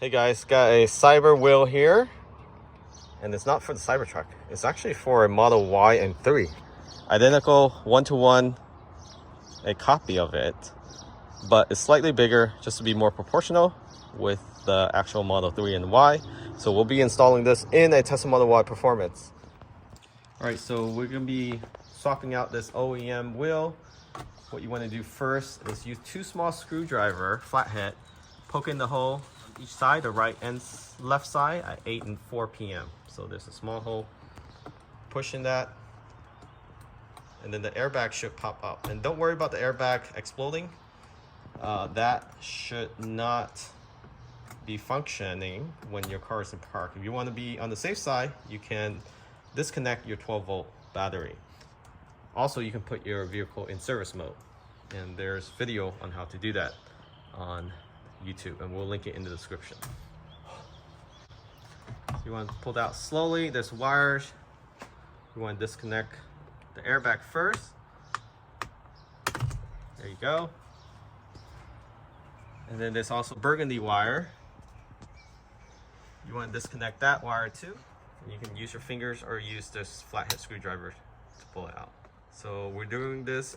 Hey guys, got a Cyber wheel here, and it's not for the Cybertruck. It's actually for a Model Y and 3. Identical one-to-one, a copy of it, but it's slightly bigger just to be more proportional with the actual Model 3 and Y. So we'll be installing this in a Tesla Model Y Performance. All right, so we're gonna be swapping out this OEM wheel. What you wanna do first is use two small screwdriver, flathead, poke in the hole on each side, the right and left side at 8 and 4 p.m. So there's a small hole, push in that, and then the airbag should pop up. And don't worry about the airbag exploding. That should not be functioning when your car is in park. If you want to be on the safe side, you can disconnect your 12-volt battery. Also, you can put your vehicle in service mode, and there's video on how to do that on YouTube, and we'll link it in the description. So you want to pull it out slowly. There's wires. You want to disconnect the airbag first. There you go. And then there's also burgundy wire. You want to disconnect that wire too. And you can use your fingers or use this flathead screwdriver to pull it out. So we're doing this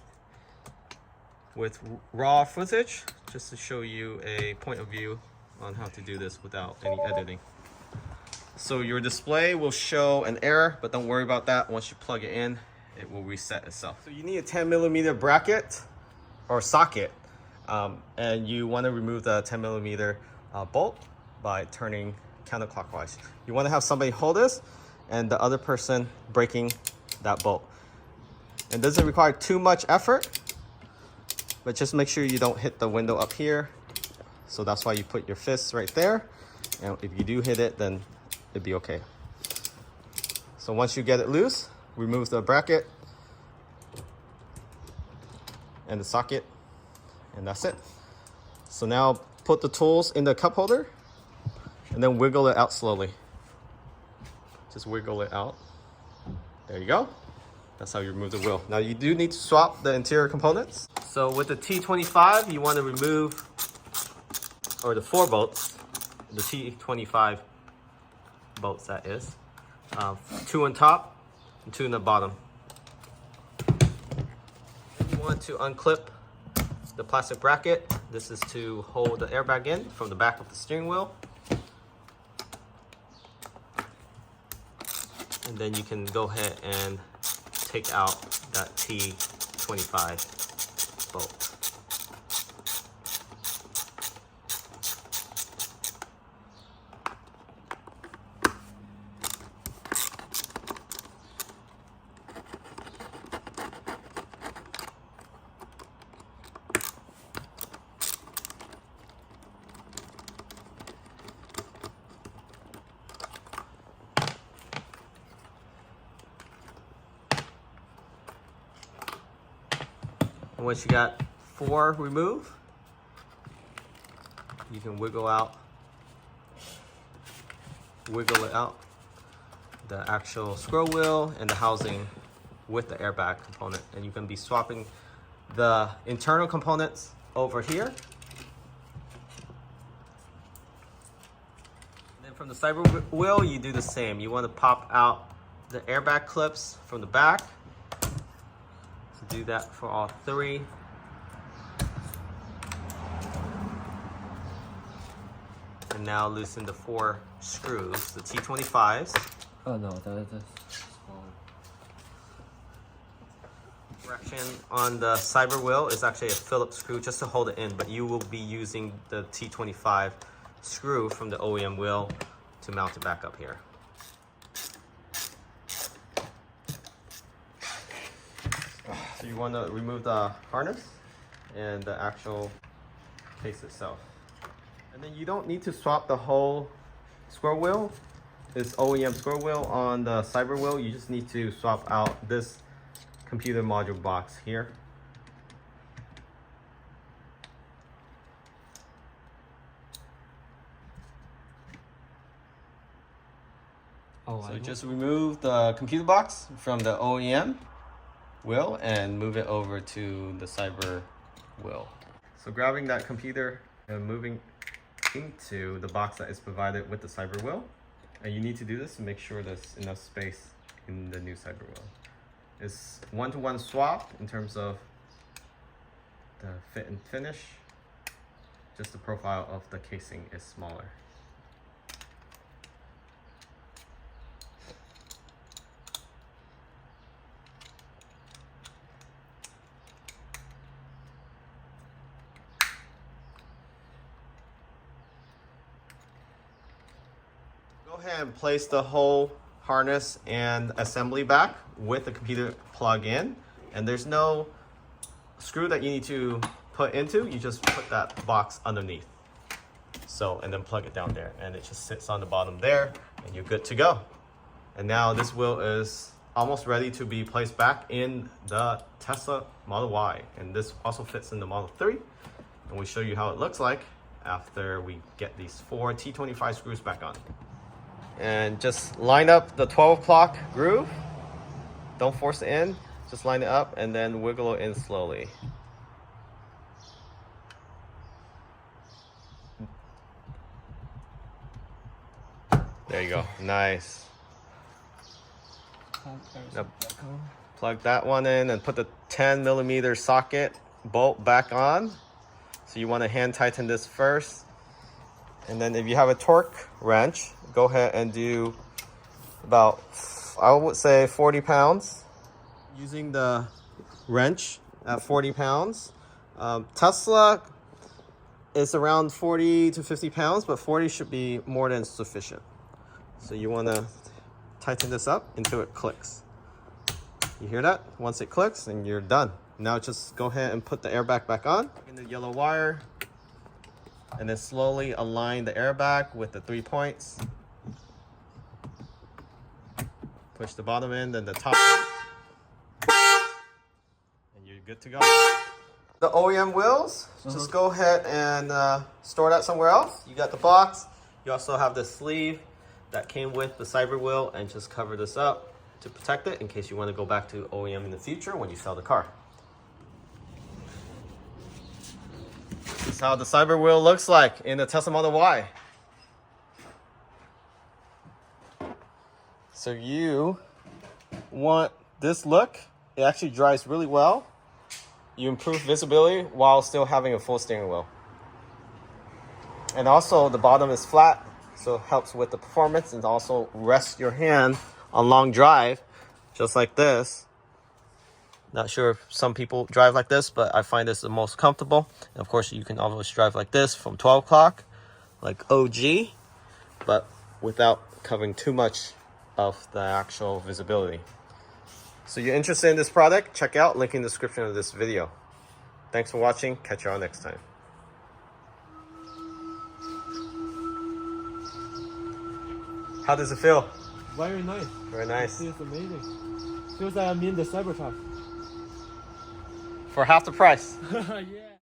with raw footage just to show you a point of view on how to do this without any editing. So your display will show an error, but don't worry about that. Once you plug it in, it will reset itself. So you need a 10mm bracket or socket, and you want to remove the 10mm bolt by turning counterclockwise. You want to have somebody hold this and the other person breaking that bolt. It doesn't require too much effort, but just make sure you don't hit the window up here. So that's why you put your fists right there. And if you do hit it, then it'd be okay. So once you get it loose, remove the bracket and the socket, and that's it. So now put the tools in the cup holder and then wiggle it out slowly. Just wiggle it out. There you go. That's how you remove the wheel. Now you do need to swap the interior components. So with the T25, you want to remove, or the 4 bolts, the T25 bolts that is. 2 on top and 2 on the bottom. You want to unclip the plastic bracket. This is to hold the airbag in from the back of the steering wheel. And then you can go ahead and take out that T25 bolt. And once you got 4 removed, you can wiggle it out, the actual scroll wheel and the housing with the airbag component. And you can be swapping the internal components over here. And then from the Cyber wheel, you do the same. You want to pop out the airbag clips from the back. Do that for all 3. And now loosen the 4 screws, the T25s. Oh no, that's smaller. Direction on the Cyber wheel is actually a Phillips screw just to hold it in, but you will be using the T25 screw from the OEM wheel to mount it back up here. So you want to remove the harness and the actual case itself. And then you don't need to swap the whole scroll wheel. It's OEM scroll wheel on the Cyber wheel. You just need to swap out this computer module box here. Oh, So just remove the computer box from the OEM wheel and move it over to the Cyber wheel. So grabbing that computer and moving into the box that is provided with the Cyber wheel. And you need to do this to make sure there's enough space in the new Cyber wheel. It's one-to-one swap in terms of the fit and finish. Just the profile of the casing is smaller. Go ahead and place the whole harness and assembly back with the computer plug in, and there's no screw that you need to put into. You just put that box underneath, so, and then plug it down there, and it just sits on the bottom there, and you're good to go. And now this wheel is almost ready to be placed back in the Tesla Model Y, and this also fits in the Model 3, and we show you how it looks like after we get these 4 T25 screws back on. And just line up the 12 o'clock groove. Don't force it in, just line it up and then wiggle it in slowly. There you go, nice. Now, plug that one in and put the 10mm socket bolt back on. So you want to hand tighten this first. And then if you have a torque wrench, go ahead and do about, I would say 40 pounds. Using the wrench at 40 pounds. Tesla is around 40 to 50 pounds, but 40 should be more than sufficient. So you want to tighten this up until it clicks. You hear that? Once it clicks, and you're done. Now just go ahead and put the airbag back on. In the yellow wire. And then slowly align the airbag with the 3 points. Push the bottom end and the top end. And you're good to go. The OEM wheels, just go ahead and store that somewhere else. You got the box. You also have the sleeve that came with the Cyber wheel, and just cover this up to protect it in case you want to go back to OEM in the future when you sell the car. This is how the Cyber wheel looks like in the Tesla Model Y. So you want this look. It actually drives really well. You improve visibility while still having a full steering wheel. And also the bottom is flat, so it helps with the performance, and also rest your hand on long drive, just like this. Not sure if some people drive like this, but I find this the most comfortable. And of course, you can always drive like this from 12 o'clock, like OG, but without covering too much of the actual visibility. So you're interested in this product? Check out link in the description of this video. Thanks for watching. Catch you all next time. How does it feel? Very nice. Very nice. It feels amazing. Feels like I'm in the Cybertruck. For half the price. Yeah.